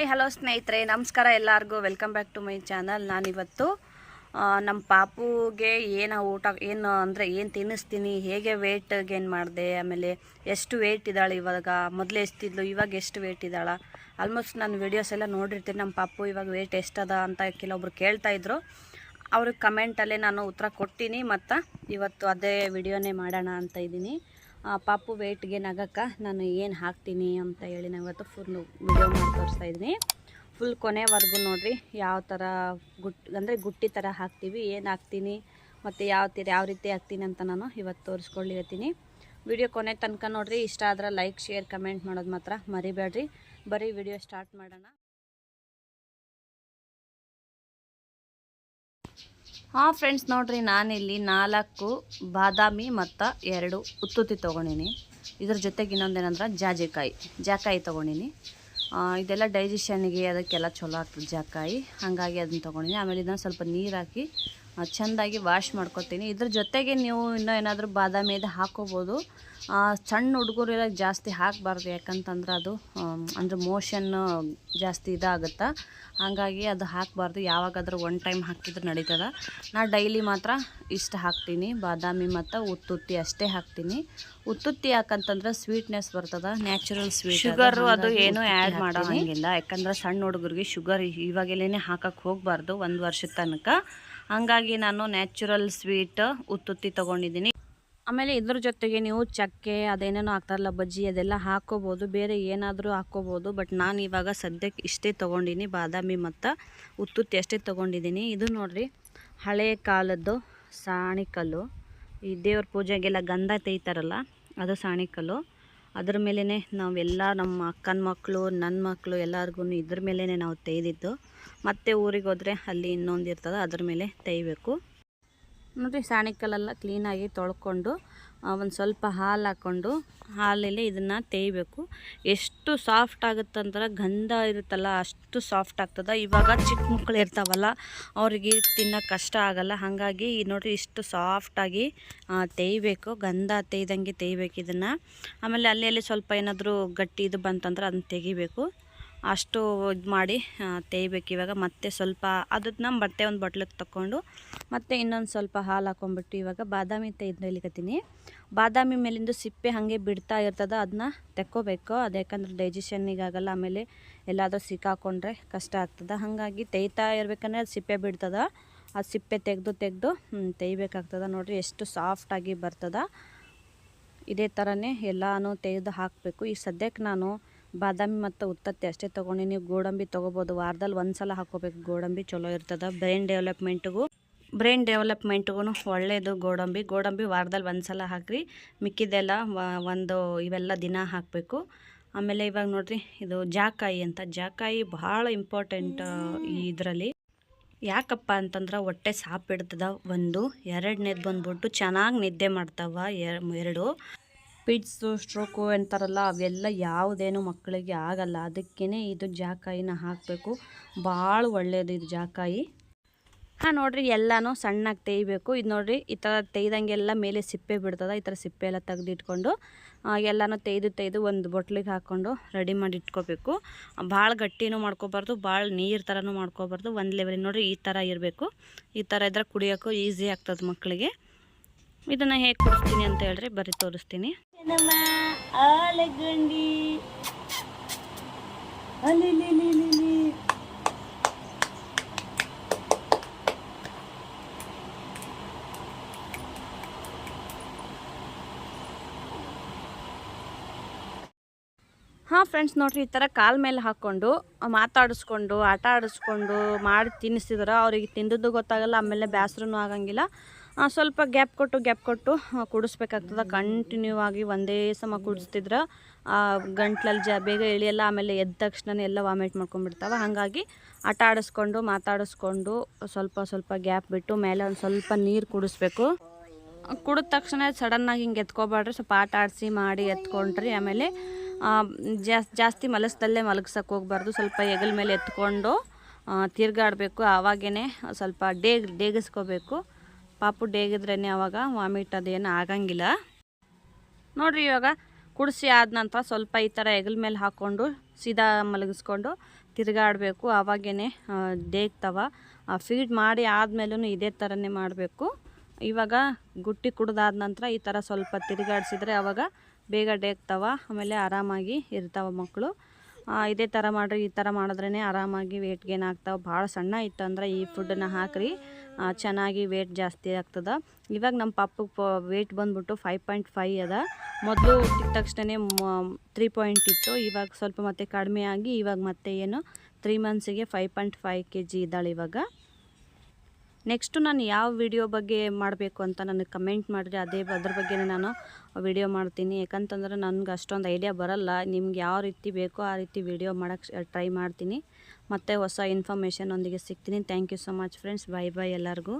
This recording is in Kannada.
ಹಾಯ್ ಹಲೋ ಸ್ನೇಹಿತರೆ, ನಮಸ್ಕಾರ ಎಲ್ಲರಿಗೂ. Welcome back to my channel. ನಾನಿವತ್ತು ನಮ್ಮ ಪಾಪುಗೆ ಏನು ತಿನ್ನಿಸ್ತೀನಿ, ಹೇಗೆ ವೇಟ್ ಗೇನ್ ಮಾಡಿದೆ, ಆಮೇಲೆ ಎಷ್ಟು ವೇಟ್ ಇದ್ದಾಳೆ, ಇವಾಗ ಮೊದಲು ಎಷ್ಟಿದ್ಲು, ಇವಾಗ ಎಷ್ಟು ವೇಟ್ ಇದ್ದಾಳೆ. ಆಲ್ಮೋಸ್ಟ್ ನಾನು ವೀಡಿಯೋಸ್ ಎಲ್ಲ ನೋಡಿರ್ತೀನಿ. ನಮ್ಮ ಪಾಪು ಇವಾಗ ವೇಟ್ ಎಷ್ಟದ ಅಂತ ಕೆಲವೊಬ್ರು ಕೇಳ್ತಾಯಿದ್ರು. ಅವ್ರಿಗೆ ಕಮೆಂಟಲ್ಲೇ ನಾನು ಉತ್ತರ ಕೊಡ್ತೀನಿ. ಮತ್ತು ಇವತ್ತು ಅದೇ ವಿಡಿಯೋನೇ ಮಾಡೋಣ ಅಂತ ಇದ್ದೀನಿ. ಪಾಪು ವೇಟ್ ಗೇನ್ ಆಗೋಕ್ಕೆ ನಾನು ಏನು ಹಾಕ್ತೀನಿ ಅಂತ ಹೇಳಿ ನಾನು ಇವತ್ತು ಫುಲ್ಲು ವಿಡಿಯೋ ಮಾಡಿ ತೋರಿಸ್ತಾ ಇದ್ದೀನಿ. ಫುಲ್ ಕೊನೆವರೆಗೂ ನೋಡಿರಿ, ಯಾವ ಥರ ಗುಟ್ಟಿ ಥರ ಹಾಕ್ತೀವಿ, ಏನು ಹಾಕ್ತೀನಿ ಮತ್ತು ಯಾವ ರೀತಿ ಹಾಕ್ತೀನಿ ಅಂತ ನಾನು ಇವತ್ತು ತೋರಿಸ್ಕೊಳ್ಳಿರ್ತೀನಿ. ವಿಡಿಯೋ ಕೊನೆ ತನಕ ನೋಡಿರಿ. ಇಷ್ಟ ಆದ್ರೆ ಲೈಕ್, ಶೇರ್, ಕಮೆಂಟ್ ಮಾಡೋದು ಮಾತ್ರ ಮರಿಬೇಡ್ರಿ. ಬರೀ ವಿಡಿಯೋ ಸ್ಟಾರ್ಟ್ ಮಾಡೋಣ. ಫ್ರೆಂಡ್ಸ್ ನೋಡಿರಿ, ನಾನಿಲ್ಲಿ 4 ಬಾದಾಮಿ ಮತ್ತು 2 ಉತ್ತುತ್ತಿ ತೊಗೊಂಡಿನಿ. ಇದ್ರ ಜೊತೆಗೆ ಇನ್ನೊಂದೇನಂದ್ರೆ ಜಾಕಾಯಿ ತೊಗೊಂಡಿನಿ. ಇದೆಲ್ಲ ಡೈಜೆಷನ್ಗೆ ಅದಕ್ಕೆಲ್ಲ ಚಲೋ ಆಗ್ತದೆ ಜಾಕಾಯಿ, ಹಾಗಾಗಿ ಅದನ್ನು ತೊಗೊಂಡಿನಿ. ಆಮೇಲೆ ಇದನ್ನು ಸ್ವಲ್ಪ ನೀರು ಹಾಕಿ ಚೆಂದಾಗಿ ವಾಶ್ ಮಾಡ್ಕೊತೀನಿ. ಇದ್ರ ಜೊತೆಗೆ ನೀವು ಇನ್ನೂ ಏನಾದರೂ ಬಾದಾಮಿ ಹಾಕ್ಕೋಬೋದು. ಸಣ್ಣ ಹುಡುಗರೆಲ್ಲ ಜಾಸ್ತಿ ಹಾಕಬಾರ್ದು, ಯಾಕಂತಂದ್ರೆ ಅದು ಅಂದರೆ ಮೋಷನ್ನು ಜಾಸ್ತಿ ಇದಾಗುತ್ತೆ. ಹಾಗಾಗಿ ಅದು ಹಾಕಬಾರ್ದು. ಯಾವಾಗಾದರೂ ಒನ್ ಟೈಮ್ ಹಾಕಿದ್ರೆ ನಡೀತದೆ. ನಾನು ಡೈಲಿ ಮಾತ್ರ ಇಷ್ಟು ಹಾಕ್ತೀನಿ, ಬಾದಾಮಿ ಮತ್ತು ಉತ್ತುತ್ತಿ ಅಷ್ಟೇ ಹಾಕ್ತೀನಿ. ಉತ್ತುತ್ತಿ ಯಾಕಂತಂದ್ರೆ ಸ್ವೀಟ್ನೆಸ್ ಬರ್ತದೆ, ನ್ಯಾಚುರಲ್ ಸ್ವೀಟ್. ಶುಗರು ಅದು ಏನೂ ಆ್ಯಡ್ ಮಾಡೋ ಹಾಗಿಲ್ಲ, ಯಾಕಂದ್ರೆ ಸಣ್ಣ ಹುಡುಗರಿಗೆ ಶುಗರ್ ಇವಾಗೆಲ್ಲೇ ಹಾಕಕ್ಕೆ ಹೋಗಬಾರ್ದು 1 ವರ್ಷದ ತನಕ. ಹಾಗಾಗಿ ನಾನು ನ್ಯಾಚುರಲ್ ಸ್ವೀಟ್ ಉತ್ತುತ್ತಿ ತೊಗೊಂಡಿದ್ದೀನಿ. ಆಮೇಲೆ ಇದ್ರ ಜೊತೆಗೆ ನೀವು ಚಕ್ಕೆ ಅದೇನೇನೋ ಹಾಕ್ತಾರಲ್ಲ, ಬಜ್ಜಿ ಅದೆಲ್ಲ ಹಾಕ್ಕೋಬೋದು, ಬೇರೆ ಏನಾದರೂ ಹಾಕ್ಕೋಬೋದು. ಬಟ್ ನಾನು ಇವಾಗ ಸದ್ಯಕ್ಕೆ ಇಷ್ಟೇ ತೊಗೊಂಡಿನಿ, ಬಾದಾಮಿ ಮತ್ತು ಉತ್ತುತ್ತಿ ಅಷ್ಟೇ ತೊಗೊಂಡಿದ್ದೀನಿ. ಇದು ನೋಡಿರಿ, ಹಳೆಯ ಕಾಲದ್ದು ಸಾಣಿಕಲ್ಲು. ಈ ದೇವ್ರ ಪೂಜೆಗೆಲ್ಲ ಗಂಧ ತೆಯ್ತಾರಲ್ಲ, ಅದು ಸಾಣಿಕಲ್ಲು. ಅದ್ರ ಮೇಲೇ ನಾವೆಲ್ಲ ನಮ್ಮ ಅಕ್ಕನ ಮಕ್ಕಳು, ನನ್ನ ಮಕ್ಕಳು ಎಲ್ಲರಿಗೂ ಇದ್ರ ಮೇಲೇ ನಾವು ತೆಯ್ದಿದ್ದು. ಮತ್ತು ಊರಿಗೆ ಹೋದರೆ ಅಲ್ಲಿ ಇನ್ನೊಂದು ಇರ್ತದೆ, ಅದ್ರ ಮೇಲೆ ತೆಯ್ಬೇಕು. ನೋಡಿರಿ, ಸಾಣಿಕಲ್ಲೆಲ್ಲ ಕ್ಲೀನಾಗಿ ತೊಳ್ಕೊಂಡು ಒಂದು ಸ್ವಲ್ಪ ಹಾಲು ಹಾಕ್ಕೊಂಡು ಹಾಲಲ್ಲಿ ಇದನ್ನು ತೆಯ್ಬೇಕು. ಎಷ್ಟು ಸಾಫ್ಟ್ ಆಗುತ್ತಂದ್ರೆ, ಗಂಧ ಇರುತ್ತಲ್ಲ ಅಷ್ಟು ಸಾಫ್ಟ್ ಆಗ್ತದೆ. ಇವಾಗ ಚಿಕ್ಕ ಮಕ್ಕಳು ಇರ್ತಾವಲ್ಲ, ಅವ್ರಿಗೆ ತಿನ್ನೋಕೆ ಕಷ್ಟ ಆಗೋಲ್ಲ. ಹಾಗಾಗಿ ನೋಡಿರಿ, ಇಷ್ಟು ಸಾಫ್ಟಾಗಿ ತೆಯ್ಬೇಕು, ಗಂಧ ತೆಯ್ದಂಗೆ ತೆಯ್ಬೇಕು ಇದನ್ನು. ಆಮೇಲೆ ಅಲ್ಲಿ ಸ್ವಲ್ಪ ಏನಾದರೂ ಗಟ್ಟಿ ಇದು ಬಂತಂದ್ರೆ ಅದನ್ನ ತೆಗಿಬೇಕು. ಅಷ್ಟು ಇದು ಮಾಡಿ ತೆಯ್ಬೇಕು. ಇವಾಗ ಮತ್ತೆ ಸ್ವಲ್ಪ ಅದನ್ನ ಒಂದು ಬಟ್ಲಿಗೆ ತಗೊಂಡು ಮತ್ತೆ ಇನ್ನೊಂದು ಸ್ವಲ್ಪ ಹಾಲು ಹಾಕ್ಕೊಂಬಿಟ್ಟು ಇವಾಗ ಬಾದಾಮಿ ತೆಯ್ದಲಿಕತ್ತೀನಿ. ಬಾದಾಮಿ ಮೇಲಿಂದು ಸಿಪ್ಪೆ ಹಾಗೆ ಬಿಡ್ತಾ ಇರ್ತದೆ, ಅದನ್ನ ತೆಕ್ಕೋಬೇಕು. ಅದು ಯಾಕಂದ್ರೆ ಡೈಜೆಷನ್ನಿಗಾಗಲ್ಲ, ಆಮೇಲೆ ಎಲ್ಲಾದರೂ ಸಿಕ್ಕಾಕೊಂಡ್ರೆ ಕಷ್ಟ ಆಗ್ತದೆ. ಹಾಗಾಗಿ ತೆಯ್ತಾ ಇರ್ಬೇಕಂದ್ರೆ ಅದು ಸಿಪ್ಪೆ ಬಿಡ್ತದೆ, ಆ ಸಿಪ್ಪೆ ತೆಗೆದು ತೆಯ್ಬೇಕಾಗ್ತದೆ. ನೋಡಿರಿ, ಎಷ್ಟು ಸಾಫ್ಟಾಗಿ ಬರ್ತದೆ. ಇದೇ ಥರನೇ ಎಲ್ಲನೂ ತೆಗೆದು ಹಾಕಬೇಕು. ಈಗ ಸದ್ಯಕ್ಕೆ ನಾನು ಬಾದಾಮಿ ಮತ್ತು ಉತ್ತತ್ತಿ ಅಷ್ಟೇ ತೊಗೊಂಡು, ನೀವು ಗೋಡಂಬಿ ತೊಗೋಬೋದು. ವಾರದಲ್ಲಿ 1 ಸಲ ಹಾಕ್ಕೋಬೇಕು. ಗೋಡಂಬಿ ಚಲೋ ಇರ್ತದೆ ಬ್ರೈನ್ ಡೆವಲಪ್ಮೆಂಟ್ಗೂ ಒಳ್ಳೆಯದು. ಗೋಡಂಬಿ ವಾರದಲ್ಲಿ 1 ಸಲ ಹಾಕ್ರಿ. ಮಿಕ್ಕಿದೆಲ್ಲ ಇವೆಲ್ಲ ದಿನ ಹಾಕಬೇಕು. ಆಮೇಲೆ ಇವಾಗ ನೋಡಿರಿ, ಇದು ಜಾಕಾಯಿ ಭಾಳ ಇಂಪಾರ್ಟೆಂಟ್ ಇದರಲ್ಲಿ. ಯಾಕಪ್ಪ ಅಂತಂದ್ರೆ ಹೊಟ್ಟೆ ಸಾಪಿಡ್ತದ 1, 2ನೇದು ಬಂದ್ಬಿಟ್ಟು ಚೆನ್ನಾಗಿ ನಿದ್ದೆ ಮಾಡ್ತಾವ 2. ಪಿಡ್ಸು, ಸ್ಟ್ರೋಕು ಅಂತಾರಲ್ಲ, ಅವೆಲ್ಲ ಯಾವುದೇನು ಮಕ್ಕಳಿಗೆ ಆಗಲ್ಲ. ಅದಕ್ಕೇ ಇದು ಜಾಕಾಯಿನ ಹಾಕಬೇಕು. ಭಾಳ ಒಳ್ಳೆಯದು ಇದು ಜಾಕಾಯಿ. ನೋಡಿರಿ, ಎಲ್ಲನೂ ಸಣ್ಣಗೆ ತೆಯ್ಬೇಕು. ಇದು ನೋಡಿರಿ, ಈ ಥರ ತೆಯ್ದಂಗೆಲ್ಲ ಮೇಲೆ ಸಿಪ್ಪೆ ಬಿಡ್ತದೆ. ಈ ಥರ ಸಿಪ್ಪೆ ಎಲ್ಲ ತೆಗೆದಿಟ್ಕೊಂಡು ಎಲ್ಲನೂ ತೆಯ್ದು ಒಂದು ಬೊಟ್ಲಿಗೆ ಹಾಕ್ಕೊಂಡು ರೆಡಿ ಮಾಡಿ ಇಟ್ಕೋಬೇಕು. ಭಾಳ ಗಟ್ಟಿನೂ ಮಾಡ್ಕೋಬಾರ್ದು, ಭಾಳ ನೀರು ಥರನೂ ಮಾಡ್ಕೋಬಾರ್ದು. ಒಂದು ಲೆವೆಲ್ ನೋಡಿರಿ, ಈ ಥರ ಇರಬೇಕು. ಈ ಥರ ಇದ್ರೆ ಕುಡಿಯೋಕ್ಕೂ ಈಸಿ ಆಗ್ತದೆ ಮಕ್ಕಳಿಗೆ. ಇದನ್ನು ಹೇಗೆ ಕುಡಿಸ್ತೀನಿ ಅಂತ ಹೇಳ್ರಿ, ಬರೀ ತೋರಿಸ್ತೀನಿ. ನಮ್ಮ ಆಲಗಂಡಿ ಫ್ರೆಂಡ್ಸ್ ನೋಡಿರಿ, ಈ ಥರ ಕಾಲ ಮೇಲೆ ಹಾಕ್ಕೊಂಡು ಮಾತಾಡಿಸ್ಕೊಂಡು ಆಟ ಆಡಿಸ್ಕೊಂಡು ಮಾಡಿ ತಿನ್ನಿಸಿದ್ರೆ ಅವ್ರಿಗೆ ತಿಂದದ್ದು ಗೊತ್ತಾಗಲ್ಲ, ಆಮೇಲೆ ಬೇಸರನೂ ಆಗಂಗಿಲ್ಲ. ಸ್ವಲ್ಪ ಗ್ಯಾಪ್ ಕೊಟ್ಟು ಕುಡಿಸ್ಬೇಕಾಗ್ತದೆ. ಕಂಟಿನ್ಯೂ ಆಗಿ ಒಂದೇ ಸಮ ಕುಡಿಸ್ತಿದ್ರೆ ಗಂಟ್ಲಲ್ಲಿ ಬೇಗ ಇಳಿಯಲ್ಲ. ಆಮೇಲೆ ಎದ್ದ ತಕ್ಷಣ ಎಲ್ಲ ವಾಮಿಟ್ ಮಾಡ್ಕೊಂಡ್ಬಿಡ್ತಾವೆ. ಹಾಗಾಗಿ ಆಟ ಆಡಿಸ್ಕೊಂಡು ಮಾತಾಡಿಸ್ಕೊಂಡು ಸ್ವಲ್ಪ ಗ್ಯಾಪ್ ಬಿಟ್ಟು ಮೇಲೆ ಒಂದು ಸ್ವಲ್ಪ ನೀರು ಕುಡಿಸ್ಬೇಕು. ಕುಡಿದ ತಕ್ಷಣ ಸಡನ್ನಾಗಿ ಹಿಂಗೆ ಎತ್ಕೊಬೇಡ್ರಿ, ಸ್ವಲ್ಪ ಆಟ ಆಡಿಸಿ ಮಾಡಿ ಎತ್ಕೊಂಡ್ರಿ. ಆಮೇಲೆ ಜಾಸ್ತಿ ಮಲಸ್ದಲ್ಲೇ ಮಲಗ್ಸಕ್ಕೆ ಹೋಗ್ಬಾರ್ದು. ಸ್ವಲ್ಪ ಹೆಗಲ ಮೇಲೆ ಎತ್ಕೊಂಡು ತಿರ್ಗಾಡಬೇಕು. ಆವಾಗೇ ಸ್ವಲ್ಪ ಡೇಗಿಸ್ಕೋಬೇಕು. ಪಾಪು ಡೇಗಿದ್ರೇ ಆವಾಗ ವಾಮಿಟ್ ಅದೇನು ಆಗಂಗಿಲ್ಲ. ನೋಡಿರಿ, ಇವಾಗ ಕುಡಿಸಿ ಆದ ನಂತರ ಸ್ವಲ್ಪ ಈ ಥರ ಹೆಗಲ ಮೇಲೆ ಹಾಕ್ಕೊಂಡು ಸೀದಾ ಮಲಗಿಸ್ಕೊಂಡು ತಿರುಗಾಡಬೇಕು, ಆವಾಗೇ ದೇಗ್ತವ. ಫೀಡ್ ಮಾಡಿ ಆದಮೇಲೂ ಇದೇ ಥರನೇ ಮಾಡಬೇಕು. ಇವಾಗ ಗುಟ್ಟಿ ಕುಡ್ದಾದ ನಂತರ ಈ ಥರ ಸ್ವಲ್ಪ ತಿರುಗಾಡಿಸಿದ್ರೆ ಆವಾಗ ಬೇಗ ಡೇಗ್ತವ, ಆಮೇಲೆ ಆರಾಮಾಗಿ ಇರ್ತಾವೆ ಮಕ್ಕಳು. ಇದೇ ಥರ ಮಾಡಿರಿ, ಈ ಥರ ಮಾಡಿದ್ರೇ ಆರಾಮಾಗಿ ವೇಟ್ ಗೇನ್ ಆಗ್ತಾವೆ. ಭಾಳ ಸಣ್ಣ ಇತ್ತು ಅಂದ್ರೆ ಈ ಫುಡ್ಡನ್ನು ಹಾಕಿರಿ, ಚೆನ್ನಾಗಿ ವೇಟ್ ಜಾಸ್ತಿ ಆಗ್ತದೆ. ಇವಾಗ ನಮ್ಮ ಪಾಪಗೆ ವೇಟ್ ಬಂದ್ಬಿಟ್ಟು 5.5 ಅದ. ಮೊದಲು ಹುಟ್ಟಿದ ತಕ್ಷಣ 3 ಇತ್ತು. ಇವಾಗ ಸ್ವಲ್ಪ ಮತ್ತೆ ಕಡಿಮೆ ಆಗಿ ಇವಾಗ ಮತ್ತೆ ಏನು 3 ಮಂತ್ಸಿಗೆ 5.5 kg ಇದ್ದಾಳೆ ಇವಾಗ. ನೆಕ್ಸ್ಟು ನಾನು ಯಾವ ವಿಡಿಯೋ ಬಗ್ಗೆ ಮಾಡಬೇಕು ಅಂತ ನನಗೆ ಕಮೆಂಟ್ ಮಾಡಿರಿ, ಅದ್ರ ಬಗ್ಗೆ ನಾನು ವಿಡಿಯೋ ಮಾಡ್ತೀನಿ. ಯಾಕಂತಂದ್ರೆ ನನಗೆ ಅಷ್ಟೊಂದು ಐಡಿಯಾ ಬರಲ್ಲ. ನಿಮ್ಗೆ ಯಾವ ರೀತಿ ಬೇಕೋ ಆ ರೀತಿ ವಿಡಿಯೋ ಮಾಡೋಕ್ಕೆ ಟ್ರೈ ಮಾಡ್ತೀನಿ. ಮತ್ತು ಹೊಸ ಇನ್ಫಾರ್ಮೇಷನ್ ಒಂದಿಗೆ ಸಿಗ್ತೀನಿ. Thank you so much friends. Bye ಎಲ್ಲರಿಗೂ.